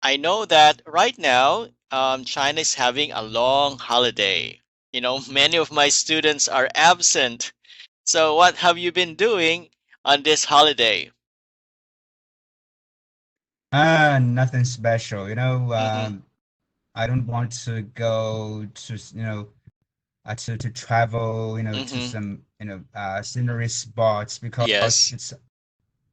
I know that right now, China is having a long holiday. Many of my students are absent. So, what have you been doing on this holiday? Nothing special. Mm-hmm. I don't want to go to, to travel, to Mm-hmm. some, scenery spots because Yes. it's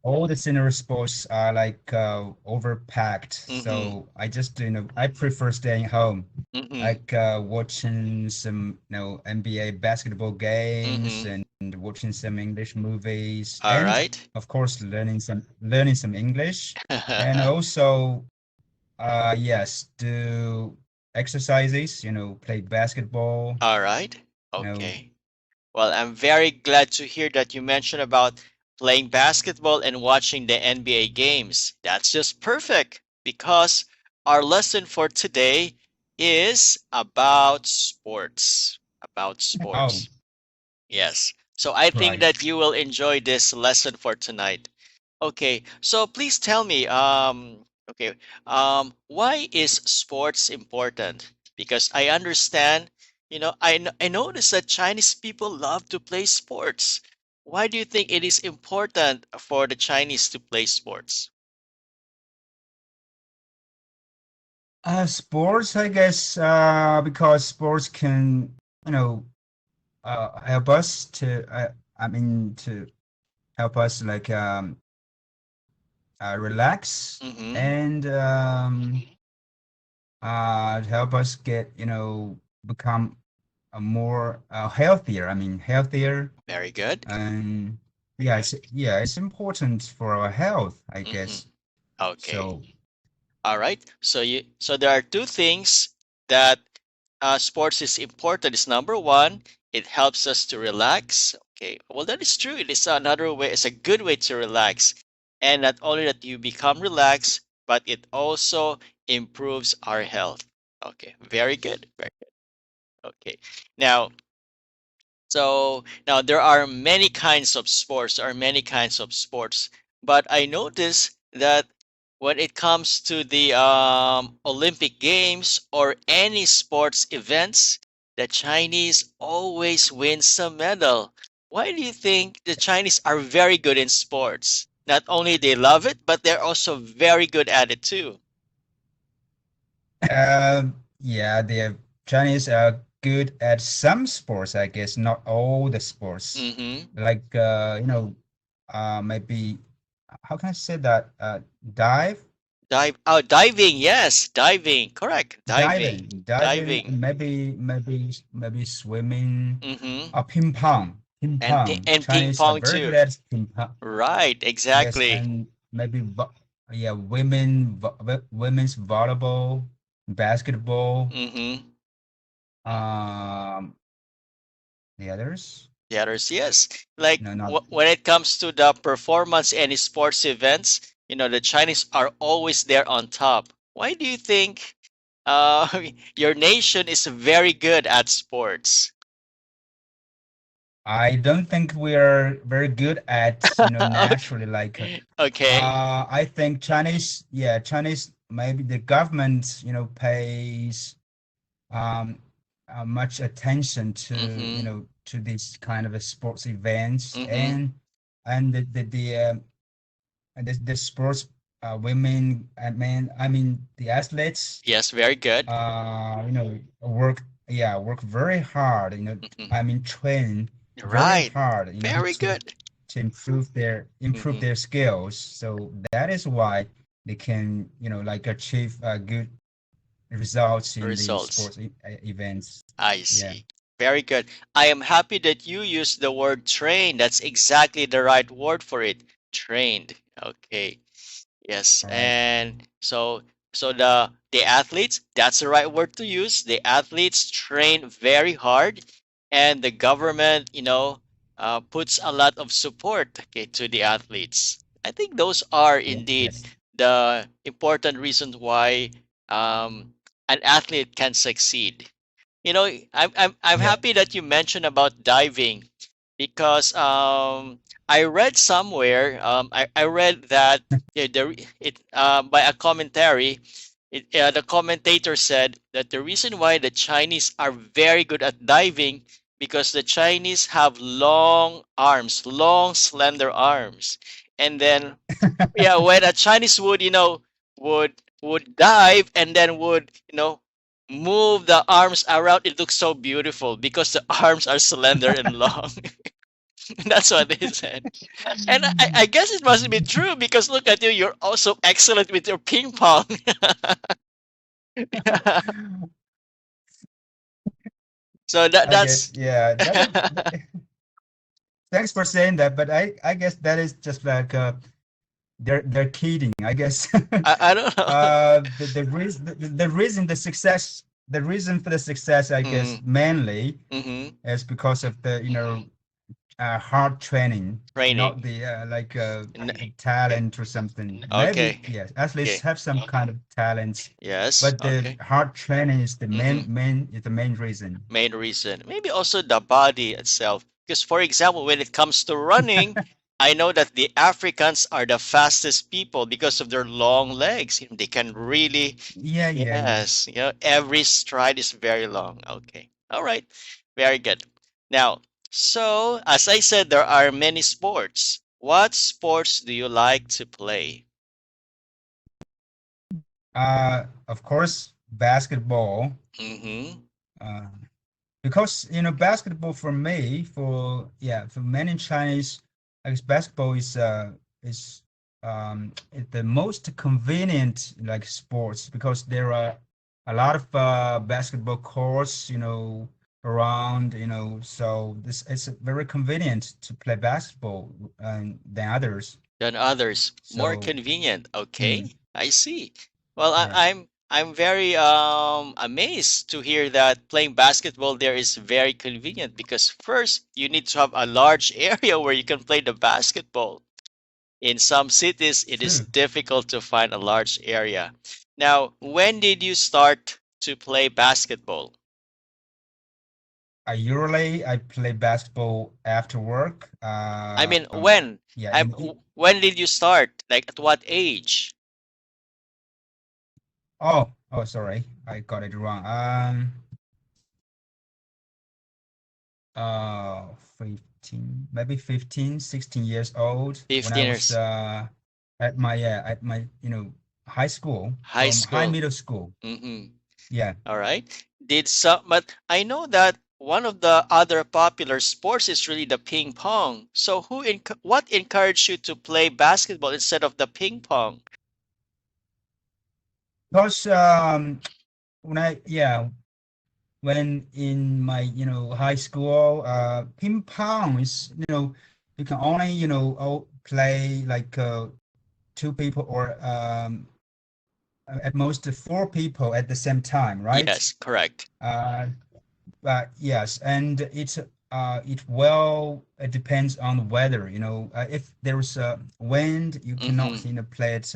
all the scenery spots are like overpacked. Mm-hmm. So I just, I prefer staying home, Mm-hmm. like watching some, NBA basketball games Mm-hmm. and watching some English movies, All and right. of course learning some English, and also yes, do exercises, play basketball, All right. you know. Okay. Well, I'm very glad to hear that you mentioned about playing basketball and watching the NBA games. That's just perfect because our lesson for today is about sports. About Oh, sports. Yes. So I think right. that you will enjoy this lesson for tonight. Okay. So please tell me, okay, why is sports important? Because I understand, I notice that Chinese people love to play sports. Why do you think it is important for the Chinese to play sports? Sports, I guess, because sports can, you know, help us to, I mean, to help us like relax Mm-hmm. and help us get, become a more healthier. I mean, healthier, Very good. and yeah, it's important for our health, I Mm-hmm. guess. Okay. So, All right. So there are two things that sports is important. Is number one, it helps us to relax. Okay. Well, that is true. It is another way. It's a good way to relax, and not only that you become relaxed, but it also improves our health. Okay. Very good. Very good. Okay. Now, now there are many kinds of sports. There are many kinds of sports, but I notice that when it comes to the Olympic Games or any sports events, the Chinese always win some medal. Why do you think the Chinese are very good in sports? Not only they love it, but they're also very good at it too. yeah, the Chinese are good at some sports, I guess, not all the sports. Mm-hmm. Like maybe how can I say that? Dive, Diving, yes, diving, correct, diving, diving, diving. maybe swimming, Mm-hmm. ping And pong. and ping Chinese are pong very good too. at ping pong. Right, Yes, exactly. and maybe yeah, women's volleyball, basketball. Mm-hmm. Um, the others? The others, yes. Like No, not. when it comes to the performance and sports events, the Chinese are always there on top. Why do you think your nation is very good at sports? I don't think we are very good at, naturally like. Okay. I think Chinese, maybe the government, pays um much attention to, Mm-hmm. to these kind of sports events, Mm-hmm. and the sports women and men. I mean, the athletes Yes, very good. work very hard, Mm-hmm. I mean train very Right. hard, Very to good. improve Mm-hmm. their skills. So that is why they can, like achieve good results in the Results. sports events. I Yeah. see. Very good. I am happy that you used the word train. That's exactly the right word for it. Trained. Okay. Yes. All right. And so the athletes, that's the right word to use. The athletes train very hard and the government, puts a lot of support, okay, to the athletes. I think those are indeed Yes. the important reasons why um, an athlete can succeed. I'm Yeah. happy that you mentioned about diving because I read somewhere I read that, yeah, it by a commentary, The commentator said that the reason why the Chinese are very good at diving because the Chinese have long arms, long slender arms, and then yeah, when a Chinese would would dive and then would move the arms around, it looks so beautiful because the arms are slender and long. That's what they said. And I guess it must be true because look at you, you're also excellent with your ping pong. So I guess, that's yeah, thanks for saying that, but I guess that is just like they're kidding, I guess. I don't know. The reason for the success, I guess, Mm, mainly mm-hmm. is because of the hard training, not Training. the like a N- talent or something. Maybe Okay. yes, at least Okay. have some kind of talents, Yes. but the Okay. hard training is the Mm-hmm. main reason. Main reason. Maybe also the body itself. Because, for example, when it comes to running, I know that the Africans are the fastest people because of their long legs. They can really, Yeah. yes, every stride is very long. Okay. All right. Very good. Now, so as I said, there are many sports. What sports do you like to play? Of course, basketball. Mm-hmm. Uh, because basketball for me, for many Chinese, I guess basketball is the most convenient like sports because there are a lot of basketball courts around, so this is very convenient to play basketball than others. Than others. More So convenient. mm, Okay, I see. Well, yeah. I'm very amazed to hear that playing basketball there is very convenient because first you need to have a large area where you can play the basketball. In some cities, it is True. difficult to find a large area. Now, when did you start to play basketball? I play basketball after work. I mean, Yeah, in when did you start? Like at what age? sorry, I got it wrong. 15, maybe 15, 16 years old when I 15 was years. at my high school High or high school. middle school. Mm-hmm. Yeah. All right. Did some, but I know that one of the other popular sports is really the ping pong. So what encouraged you to play basketball instead of the ping pong? Because when I yeah when in my high school ping pong is you can only play like two people or at most four people at the same time, right? Yes, correct. uh yes, and it depends on the weather, if there's a wind you cannot Mm-hmm. play it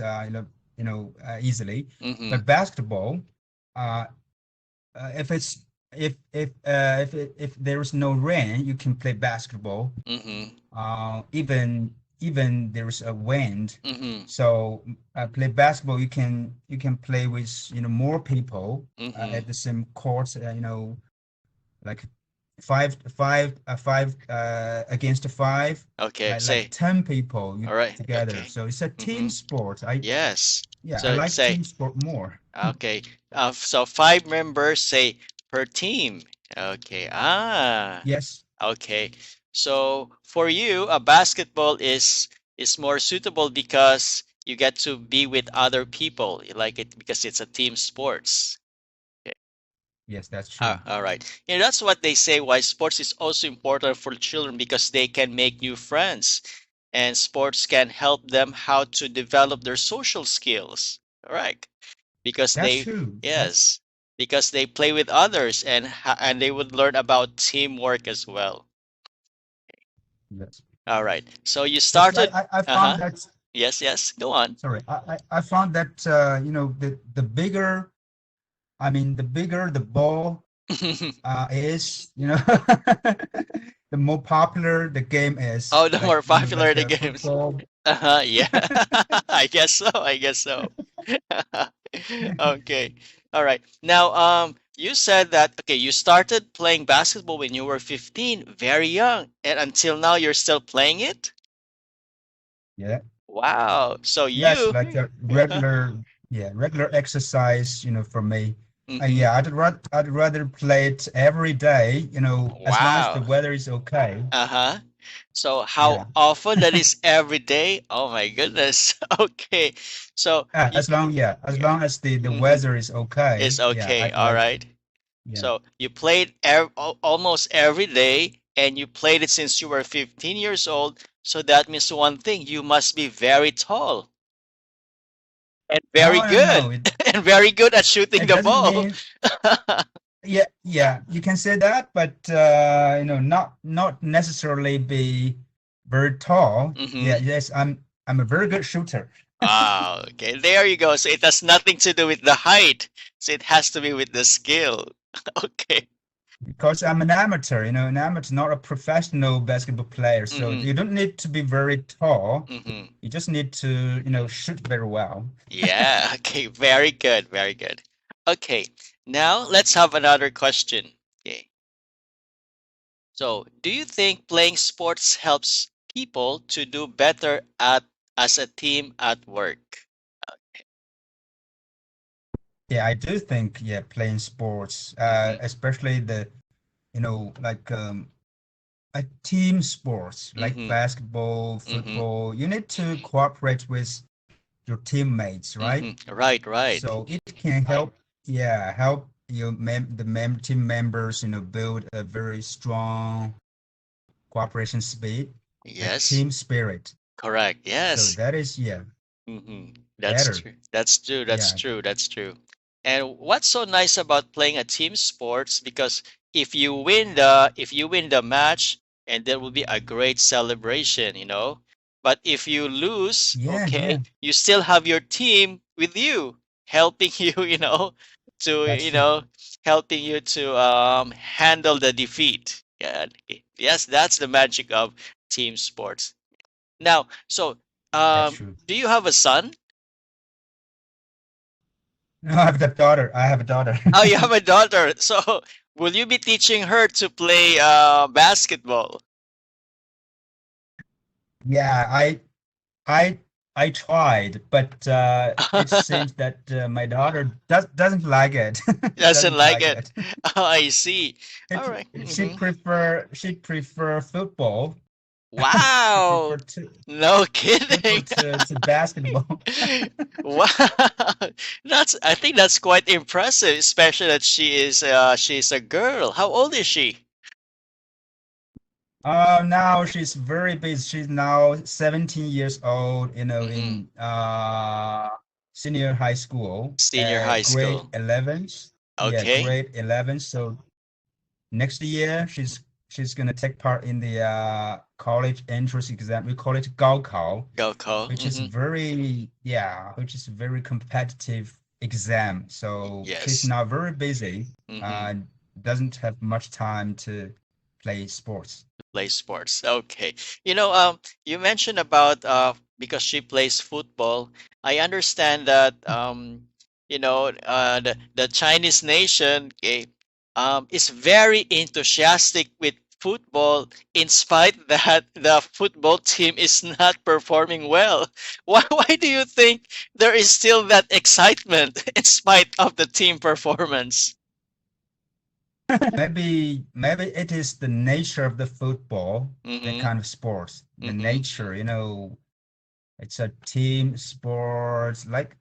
easily. Mm-hmm. But basketball, uh if it's if there is no rain, you can play basketball. Mm-hmm. Even there's a wind. Mm-hmm. So play basketball. You can play with more people Mm-hmm. at the same court. Like five against five, Okay. like Say. 10 people All right. together. Okay. So it's a Mm-hmm. team sport. I Yes. Yeah, I So like say. team sport more. Okay. So five members say per team. Okay. Ah. Yes. Okay. So for you, a basketball is more suitable because you get to be with other people. You like it because it's a team sports. Okay. Yes, that's true. All right. That's what they say why sports is also important for children because they can make new friends and sports can help them how to develop their social skills. All right. Because That's they true. That's yes, because they play with others and they would learn about teamwork as well. Yes. All right. So you Because started. I found Uh-huh. that, Yes, yes. Go on. sorry, I found that the bigger, I mean, the bigger the ball is, the more popular the game is. Oh, the Like, more popular like the a games. football. Uh-huh. Yeah. I guess so. I guess so. Okay. All right. Now, you said that okay, you started playing basketball when you were 15, very young, and until now you're still playing it? Yeah. Wow. So Yes, you like a uh-huh. regular exercise, for me. Mm-hmm. Yeah, I'd rather play it every day, as long as the Wow. weather is okay. Uh-huh. So how Yeah. often that is every day? Oh my goodness. Okay. So you, As long as the mm-hmm. weather is okay. It's Yeah, okay. I'd All like, right. yeah. So you played almost every day, and you played it since you were 15 years old. So that means one thing, you must be very tall and very No, no, no. good, and very good at shooting It the doesn't ball. mean, yeah, you can say that, but not necessarily be very tall. Yeah, Hmm. yes, I'm a very good shooter. Ah, okay. There you go. So it has nothing to do with the height. So it has to be with the skill. Okay. Because I'm an amateur, an amateur, not a professional basketball player. So Hmm. you don't need to be very tall. Hmm. You just need to, shoot very well. Yeah. Okay. Very good. Very good. Okay. Now let's have another question. Okay. So, do you think playing sports helps people to do better at as a team at work? Yeah, I do think, yeah, playing sports, Mm-hmm. especially like a team sports like Mm-hmm. basketball, Mm-hmm. football, you need to cooperate with your teammates, right? Mm-hmm. Right, right. So it can help, yeah, help the team members, build a very strong cooperation speed, like Yes, team spirit. correct. So Yes. that is, yeah, That's better. true. That's true. That's Yeah. true. That's true. And what's so nice about playing a team sports because if you win the match and there will be a great celebration, you know. But if you lose, Yeah, okay, yeah, you still have your team with you helping you, to that's true. helping you to handle the defeat. Yeah. Okay. Yes, that's the magic of team sports. Now, so That's true. do you have a son? No, I have a daughter. I have a daughter. Oh, you have a daughter. So, will you be teaching her to play basketball? Yeah, I I tried, but it seems that my daughter doesn't like it. Doesn't Doesn't like like it. it. Oh, I see. It All right. she'd prefer football. She Wow. prefer to No kidding. basketball. Wow. I think that's quite impressive, especially that she's a girl. How old is she? Now she's very busy. She's now 17 years old, Hmm. in senior high school, Senior high grade school. 11. Yeah, Okay. grade 11. So next year she's gonna take part in the college entrance exam. We call it Gaokao, Go, Cole. Hmm. which is a very competitive exam. So she's Yes. now very busy, Hmm. uh, doesn't have much time to play sports. Play sports. Okay. You mentioned about because she plays football. I understand that the Chinese nation, okay, is very enthusiastic with football in spite that the football team is not performing well. Why do you think there is still that excitement in spite of the team performance? Maybe it is the nature of the football, that Mm-hmm. kind of sports. The Mm-hmm. nature, it's a team sport, like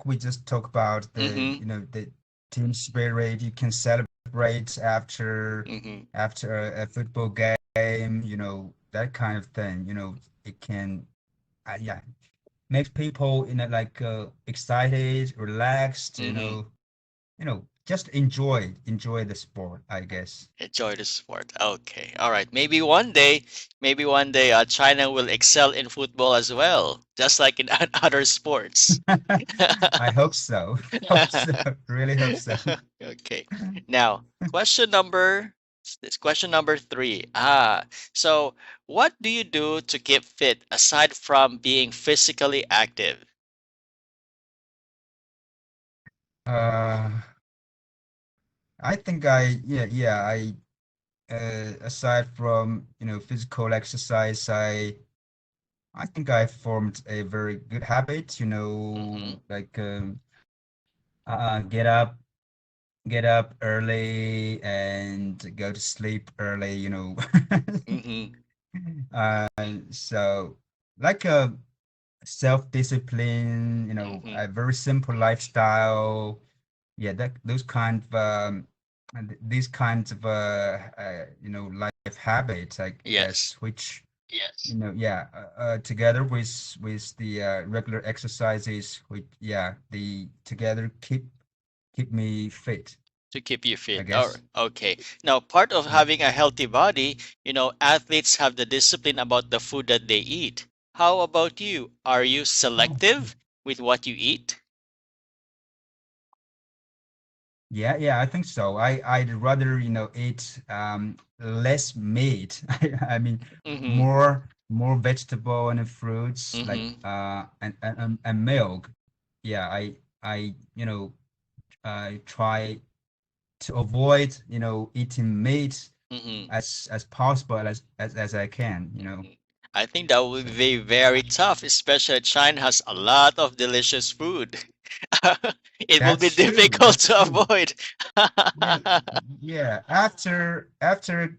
we just talked about Mm-hmm. the team spirit. You can celebrate Mm-hmm. after a football game, that kind of thing. It can, yeah, make people like excited, relaxed. Mm-hmm. Just enjoy the sport, I guess. Enjoy the sport. Okay. All right. Maybe one day, China will excel in football as well, just like in other sports. I hope so. Hope so. Really hope so. Okay. Now, question number three. So what do you do to keep fit aside from being physically active? Uh, I think I aside from physical exercise, I think I formed a very good habit, Mm-hmm. like get up early and go to sleep early. Mm-hmm. Uh, so like a self-discipline, Mm-hmm. a very simple lifestyle. Yeah, that those kind of these kinds of life habits, I Yes. guess, which yeah, together with the regular exercises, which yeah, the together keep me fit, To keep you I fit. Oh, guess. okay. Now, part of Yeah. having a healthy body, athletes have the discipline about the food that they eat. How about you? Are you Oh, selective with what you eat? yeah, I think so. I'd rather, eat less meat. I mean Mm-hmm. more vegetable and fruits like Mm-hmm. and milk. Yeah, I try to avoid, eating meat Mm-hmm. as possible as I can. Mm-hmm. I think that would So be very tough, especially China has a lot of delicious food. It will be that's true. difficult That's to true. avoid. Yeah, yeah. After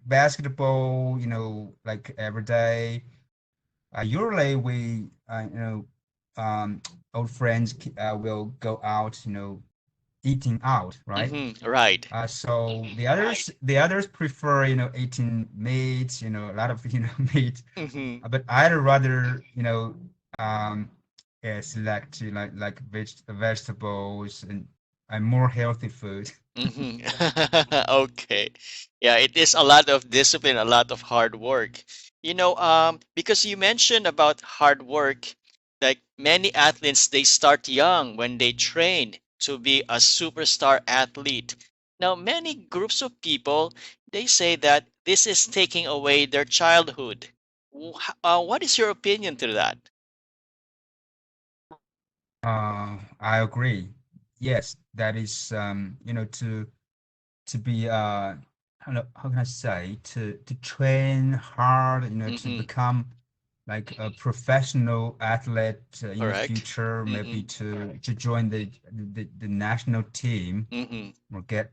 basketball, like every day, usually we, um, old friends will go out, eating out, right? Mm-hmm. Right. So the others prefer, eating meat, a lot of, meat. Mm-hmm. But I'd rather, select like vegetables and more healthy food. Mhm. Okay. Yeah, it is a lot of discipline, a lot of hard work. Because you mentioned about hard work, like many athletes, they start young when they train to be a superstar athlete. Now, many groups of people, they say that this is taking away their childhood. What is your opinion to that? I agree. Yes, that is, to be how can I say, to train hard, to Mm-hmm. become like a professional athlete in the Correct. future, maybe Mm-hmm. to join the national team Mm-hmm. or get,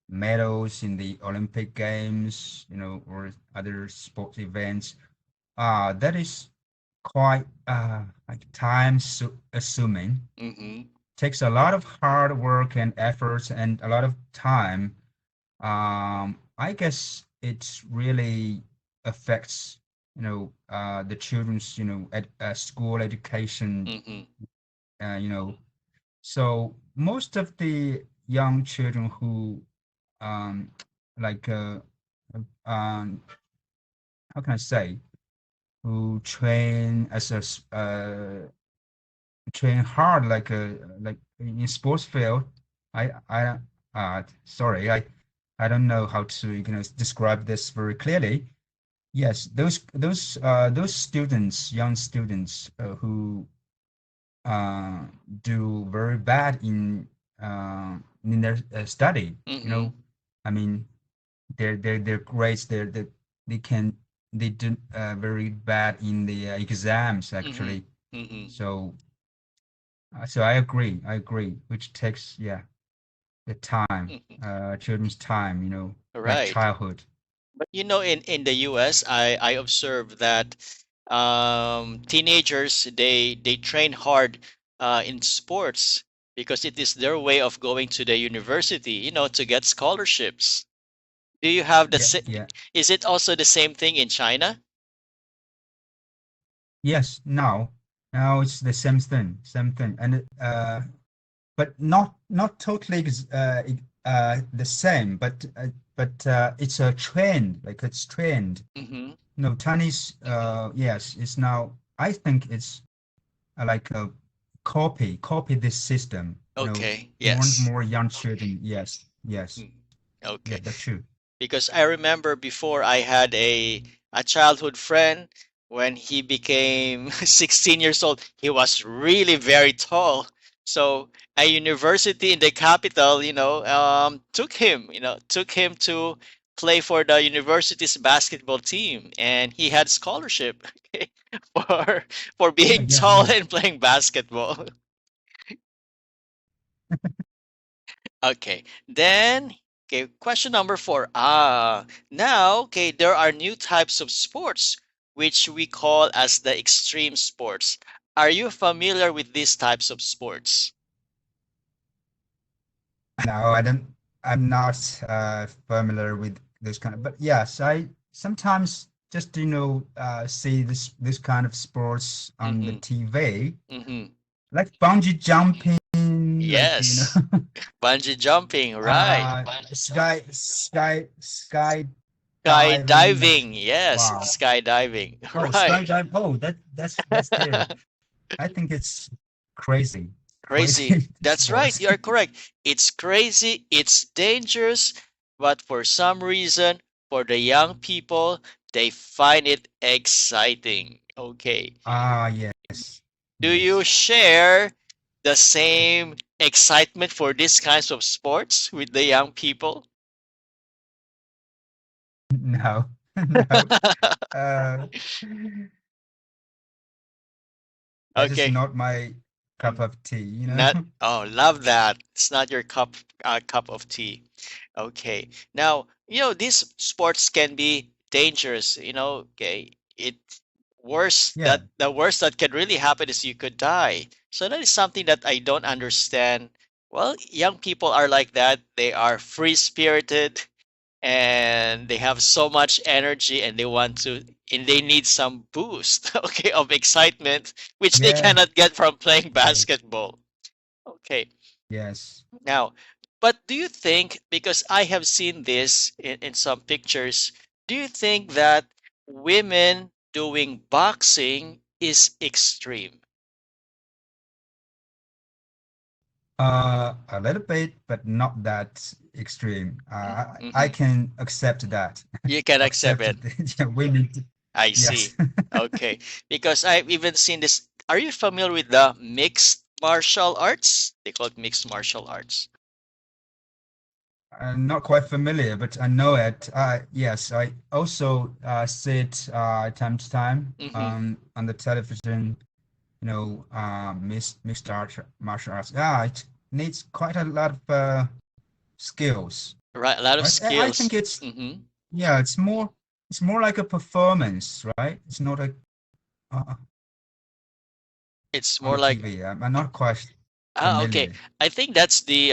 medals in the Olympic Games, or other sports events. That is quite like time assuming. Mm-hmm. Takes a lot of hard work and efforts and a lot of time. I guess it really affects, the children's, school education, Mm-hmm. uh, you know. So most of the young children who, um, like, um, how can I say, who train hard, like in sports field. I sorry, I don't know how to, describe this very clearly. Yes, those students, young students, who uh, do very bad in their study. Mm-hmm. I mean, their grades, they can they do very bad in the exams Mm-hmm. actually. Mm-hmm. So so I agree, which takes, yeah, the time, Mm-hmm. children's time, like Right. childhood. But in the US, I observe that teenagers they train hard in sports because it is their way of going to the university, to get scholarships. Do you have the Yeah, yeah. is it also the same thing in China? Yes, now it's the same thing, and but not totally the same, but it's a trend, like it's trend. Mm-hmm. Chinese, yes, it's now. I think it's like a copy this system. Okay. More and Yes. more young children. Yes, yes, Mm. yeah, Okay. that's true. Because I remember before I had a childhood friend when he became 16 years old, he was really very tall. So a university in the capital, took him to play for the university's basketball team, and he had scholarship for for Yeah, being yeah, tall yeah. and playing basketball. Okay, then okay, question number four. Now okay, there are new types of sports which we call as the extreme sports. Are you familiar with these types of sports? No, I don't. I'm not familiar with this kind of. But yes, I sometimes just see this kind of sports on the Mm-hmm. TV, Mm-hmm. like bungee jumping, like Yes. Bungee jumping, right. sky diving. Like Skydiving, yes, wow. skydiving, Oh, right. skydive. Oh, that's there. I think it's crazy, Crazy. crazy That's right. sports. You are correct. It's crazy, it's dangerous, but for some reason, for the young people, they find it exciting. Okay. Ah, yes, Do you yes. share the same excitement for these kinds of sports with the young people? No, no. Uh, that is Okay. not my cup of tea. Not love that. It's not your cup of tea. Okay. Now, these sports can be dangerous, okay. It worst Yeah, that the worst that can really happen is you could die. So that is something that I don't understand. Well, young people are like that. They are free-spirited and they have so much energy and they need some boost, okay, of excitement, which they yeah, cannot get from playing yes, basketball. Okay. yes. Now, but do you think, because I have seen this in some pictures, do you think that women doing boxing is extreme? A little bit, but not that extreme. I Mm-hmm. can accept that. You can accept it. Accepted. Yeah, women. I Yes. see. Okay. Because I've even seen this. Are you familiar with the mixed martial arts? They call it mixed martial arts. I'm not quite familiar, but I know it. Yes, I also see it time to time Mm-hmm. on the television. Mixed martial arts. Yeah, it needs quite a lot of skills, Right. A lot of right? I think skills. it's Mm-hmm. yeah, it's more like a performance, right? It's not a uh, It's on more the like TV. I'm not quite okay. familiar. I think that's the